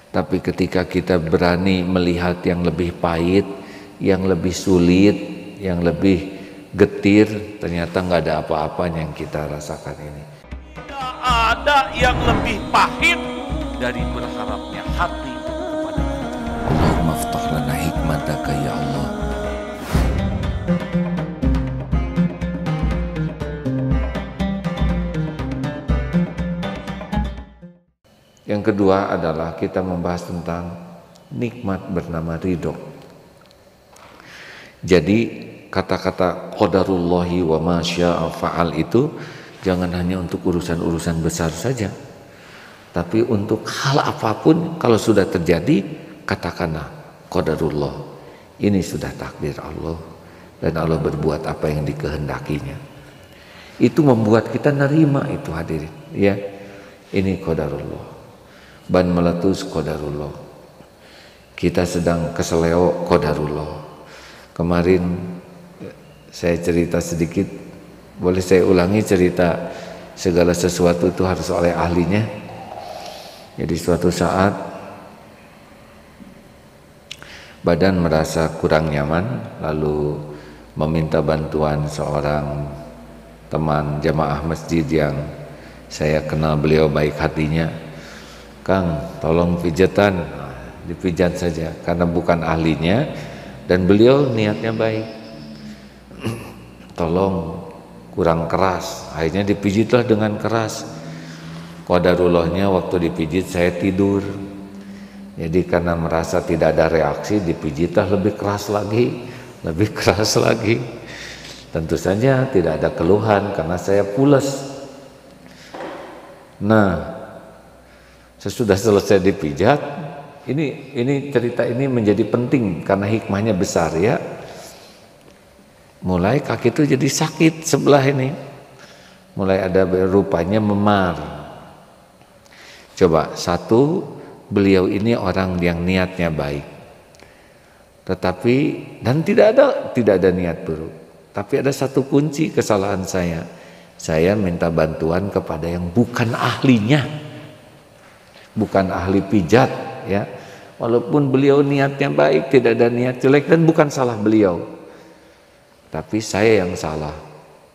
Tapi ketika kita berani melihat yang lebih pahit, yang lebih sulit, yang lebih getir, ternyata nggak ada apa-apanya yang kita rasakan ini. Tidak ada yang lebih pahit dari berharapnya hati kepada Allah. Allahumma ftah lana hikmataka ya Allah. Yang kedua adalah kita membahas tentang nikmat bernama ridho. Jadi kata-kata qadarullahi wa ma syaa fa'al itu jangan hanya untuk urusan-urusan besar saja, tapi untuk hal apapun kalau sudah terjadi katakanlah qadarullah, ini sudah takdir Allah dan Allah berbuat apa yang dikehendakinya. Itu membuat kita nerima itu, hadirin ya. Ini qadarullah. Ban meletus qadarullah. Kita sedang keseleo qadarullah. Kemarin saya cerita sedikit, boleh saya ulangi cerita segala sesuatu itu harus oleh ahlinya. Jadi suatu saat badan merasa kurang nyaman, lalu meminta bantuan seorang teman jamaah masjid yang saya kenal beliau baik hatinya. Kang, tolong pijatan. Nah, dipijat saja karena bukan ahlinya dan beliau niatnya baik. Tolong kurang keras, akhirnya dipijitlah dengan keras. Qadarullahnya waktu dipijit saya tidur. Jadi karena merasa tidak ada reaksi, dipijitlah lebih keras lagi, lebih keras lagi. Tentu saja tidak ada keluhan karena saya pules. Nah, sesudah selesai dipijat, ini cerita ini menjadi penting karena hikmahnya besar ya. Mulai kaki itu jadi sakit sebelah ini, mulai ada rupanya memar. Coba satu, beliau ini orang yang niatnya baik, tetapi dan tidak ada niat buruk. Tapi ada satu kunci kesalahan saya minta bantuan kepada yang bukan ahlinya, bukan ahli pijat ya. Walaupun beliau niatnya baik, tidak ada niat jelek dan bukan salah beliau, tapi saya yang salah.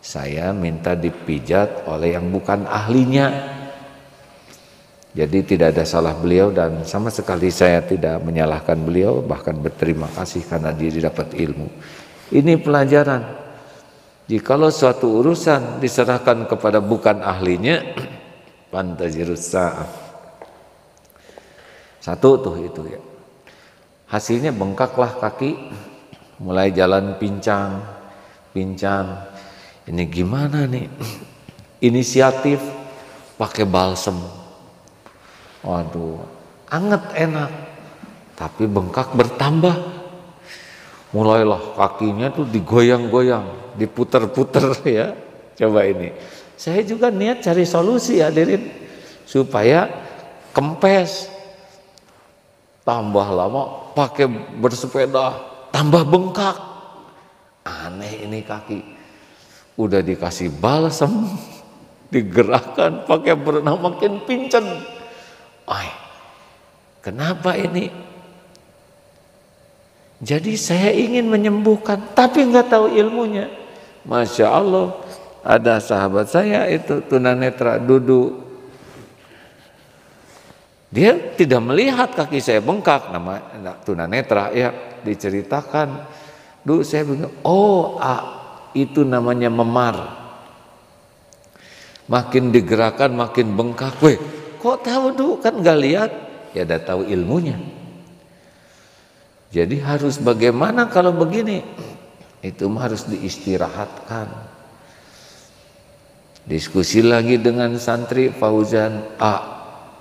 Saya minta dipijat oleh yang bukan ahlinya. Jadi tidak ada salah beliau dan sama sekali saya tidak menyalahkan beliau, bahkan berterima kasih karena dia dapat ilmu. Ini pelajaran. Jikalau suatu urusan diserahkan kepada bukan ahlinya, fantazirus sa'ah. Satu tuh itu ya. Hasilnya bengkaklah kaki, mulai jalan pincang. Ini gimana nih? Inisiatif pakai balsem. Waduh, anget enak, tapi bengkak bertambah. Mulailah kakinya tuh digoyang-goyang, diputer-puter ya. Coba ini. Saya juga niat cari solusi hadirin supaya kempes. Tambah lama pakai bersepeda, tambah bengkak. Aneh ini kaki. Udah dikasih balsem, digerakkan pakai berenang makin pincen. Ay, kenapa ini? Jadi saya ingin menyembuhkan, tapi nggak tahu ilmunya. Masya Allah, ada sahabat saya itu tunanetra duduk. Dia tidak melihat kaki saya bengkak, nama tunanetra ya, diceritakan. Duh, saya bingung. Oh, itu namanya memar. Makin digerakkan makin bengkak. Weh, kok tahu dulu kan nggak lihat? Ya udah tahu ilmunya. Jadi harus bagaimana kalau begini? Itu harus diistirahatkan. Diskusi lagi dengan santri Fauzan.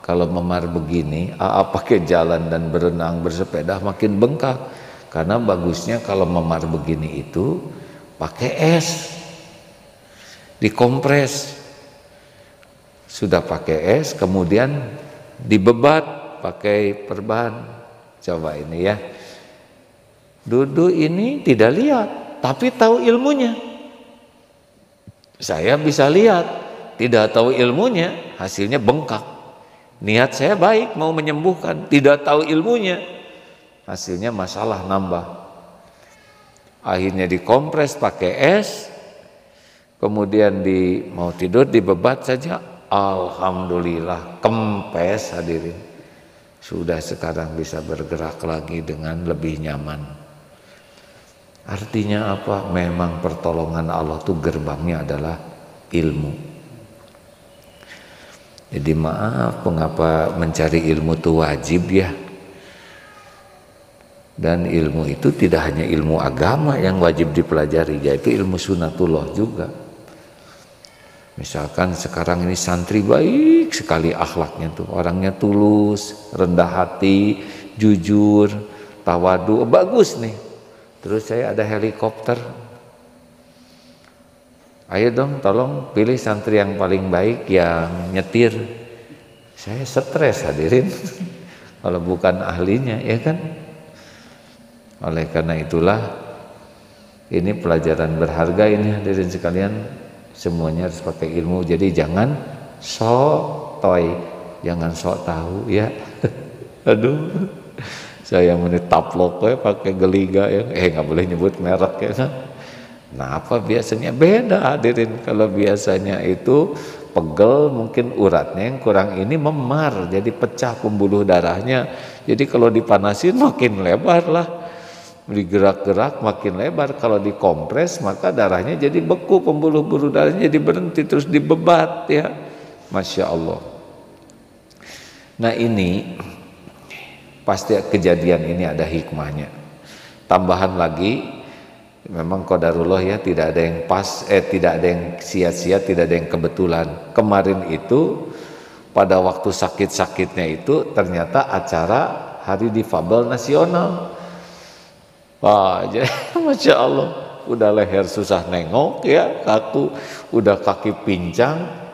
Kalau memar begini, pakai jalan dan berenang bersepeda makin bengkak. Karena bagusnya kalau memar begini itu pakai es, dikompres. Sudah pakai es, kemudian dibebat pakai perban. Coba ini ya. Dudu ini tidak lihat, tapi tahu ilmunya. Saya bisa lihat, tidak tahu ilmunya, hasilnya bengkak. Niat saya baik mau menyembuhkan, tidak tahu ilmunya. Hasilnya masalah nambah. Akhirnya dikompres pakai es, kemudian mau tidur dibebat saja, alhamdulillah kempes hadirin. Sudah sekarang bisa bergerak lagi dengan lebih nyaman. Artinya apa? Memang pertolongan Allah tuh gerbangnya adalah ilmu. Jadi maaf, mengapa mencari ilmu itu wajib ya? Dan ilmu itu tidak hanya ilmu agama yang wajib dipelajari, yaitu ilmu sunatullah juga. Misalkan sekarang ini santri baik sekali akhlaknya tuh, orangnya tulus, rendah hati, jujur, tawadu, bagus nih. Terus saya ada helikopter. Ayo dong tolong pilih santri yang paling baik yang nyetir. Saya stres hadirin. Kalau bukan ahlinya ya kan. Oleh karena itulah ini pelajaran berharga ini hadirin sekalian, semuanya harus pakai ilmu. Jadi jangan sok toy, jangan sok tahu ya. Aduh, saya menitaplok ya pakai geliga ya. Nggak boleh nyebut merek ya kan. Nah apa biasanya beda hadirin, kalau biasanya itu pegel mungkin uratnya yang kurang ini memar, jadi pecah pembuluh darahnya. Jadi kalau dipanasin makin lebar lah, digerak-gerak makin lebar. Kalau dikompres maka darahnya jadi beku, pembuluh-pembuluh darahnya jadi berhenti, terus dibebat ya. Masya Allah. Nah ini pasti kejadian ini ada hikmahnya. Tambahan lagi, memang qadarullah ya, tidak ada yang pas, tidak ada yang sia-sia, tidak ada yang kebetulan. Kemarin itu pada waktu sakit-sakitnya itu ternyata acara Hari Difabel Nasional. Wah, jadi Masya Allah, udah leher susah nengok ya, kaku, udah kaki pincang.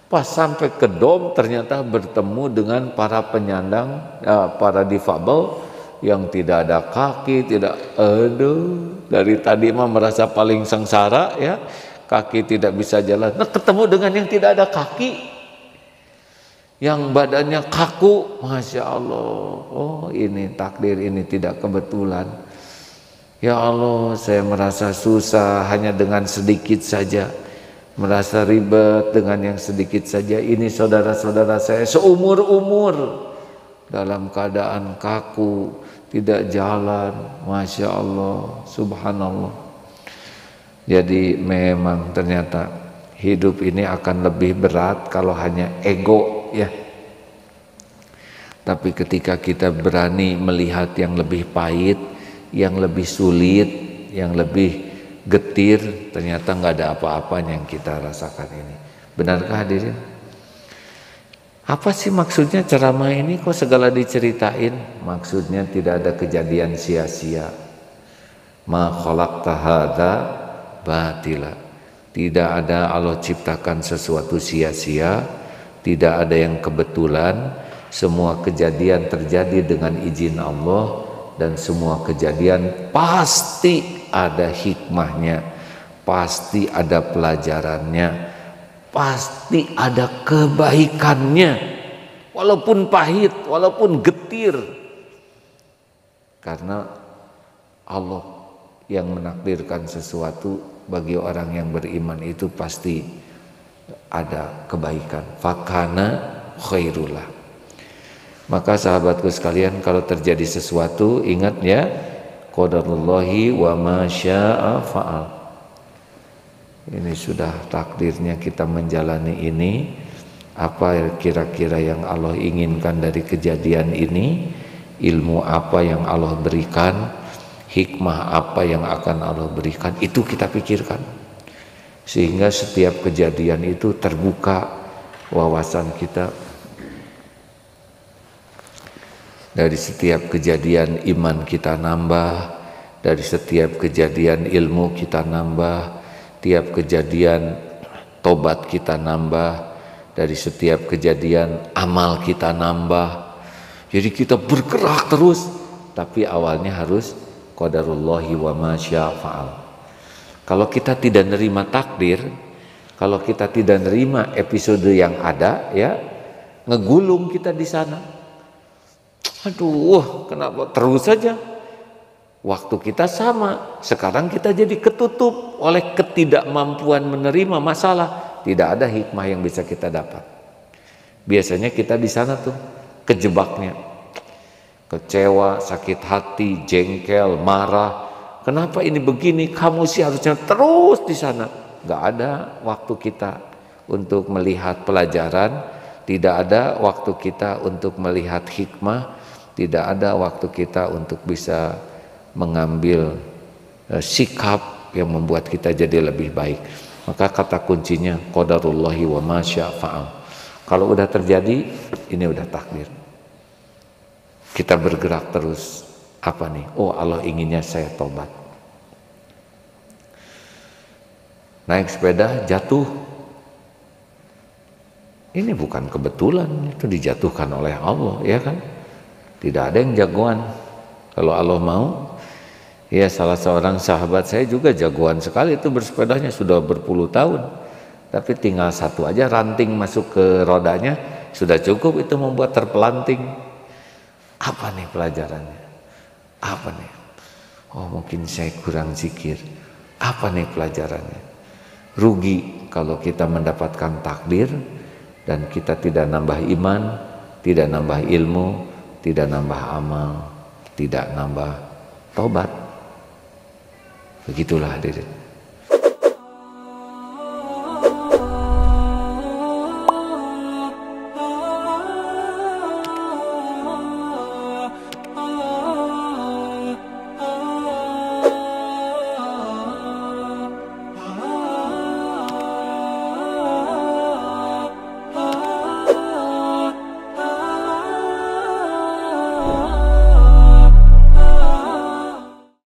Pas sampai ke dom ternyata bertemu dengan para penyandang, para difabel yang tidak ada kaki, tidak, aduh, dari tadi mah merasa paling sengsara ya, kaki tidak bisa jalan. Nah ketemu dengan yang tidak ada kaki, yang badannya kaku, Masya Allah. Oh ini takdir, ini tidak kebetulan. Ya Allah, saya merasa susah hanya dengan sedikit saja, merasa ribet dengan yang sedikit saja. Ini saudara-saudara saya seumur-umur dalam keadaan kaku, tidak jalan. Masya Allah, subhanallah. Jadi memang ternyata hidup ini akan lebih berat kalau hanya ego ya. Tapi ketika kita berani melihat yang lebih pahit, yang lebih sulit, yang lebih getir, ternyata nggak ada apa-apanya yang kita rasakan ini. Benarkah hadirin? Apa sih maksudnya ceramah ini, kok segala diceritain? Maksudnya tidak ada kejadian sia-sia. Ma khalaqta hadza batila. Tidak ada Allah ciptakan sesuatu sia-sia, tidak ada yang kebetulan. Semua kejadian terjadi dengan izin Allah, dan semua kejadian pasti ada hikmahnya, pasti ada pelajarannya, pasti ada kebaikannya, walaupun pahit, walaupun getir. Karena Allah yang menakdirkan sesuatu bagi orang yang beriman itu pasti ada kebaikan. Fakana khairullah. Maka sahabatku sekalian, kalau terjadi sesuatu ingat ya, qadarullahi wa ma syaa fa'al. Ini sudah takdirnya kita menjalani ini. Apa kira-kira yang Allah inginkan dari kejadian ini? Ilmu apa yang Allah berikan? Hikmah apa yang akan Allah berikan? Itu kita pikirkan. Sehingga setiap kejadian itu terbuka wawasan kita. Dari setiap kejadian iman kita nambah, dari setiap kejadian ilmu kita nambah, tiap kejadian tobat kita nambah, dari setiap kejadian amal kita nambah. Jadi kita bergerak terus, tapi awalnya harus qadarullahi wa ma syaa fa'al. Kalau kita tidak nerima takdir, kalau kita tidak nerima episode yang ada ya, ngegulung kita di sana. Aduh, kenapa terus saja? Waktu kita sama, sekarang kita jadi ketutup oleh ketidakmampuan menerima masalah. Tidak ada hikmah yang bisa kita dapat. Biasanya kita di sana tuh kejebaknya, kecewa, sakit hati, jengkel, marah. Kenapa ini begini? Kamu sih harusnya terus di sana. Gak ada waktu kita untuk melihat pelajaran, tidak ada waktu kita untuk melihat hikmah, tidak ada waktu kita untuk bisa mengambil sikap yang membuat kita jadi lebih baik. Maka kata kuncinya qadarullahi wa ma syaa fa'al. Kalau udah terjadi, ini udah takdir. Kita bergerak terus. Apa nih? Oh, Allah inginnya saya tobat. Naik sepeda jatuh. Ini bukan kebetulan, itu dijatuhkan oleh Allah, ya kan? Tidak ada yang jagoan. Kalau Allah mau, ya salah seorang sahabat saya juga jagoan sekali itu bersepedanya sudah berpuluh tahun. Tapi tinggal satu aja ranting masuk ke rodanya sudah cukup itu membuat terpelanting. Apa nih pelajarannya? Apa nih? Oh, mungkin saya kurang zikir. Apa nih pelajarannya? Rugi kalau kita mendapatkan takdir dan kita tidak nambah iman, tidak nambah ilmu, tidak nambah amal, tidak nambah tobat. Begitulah hadirin.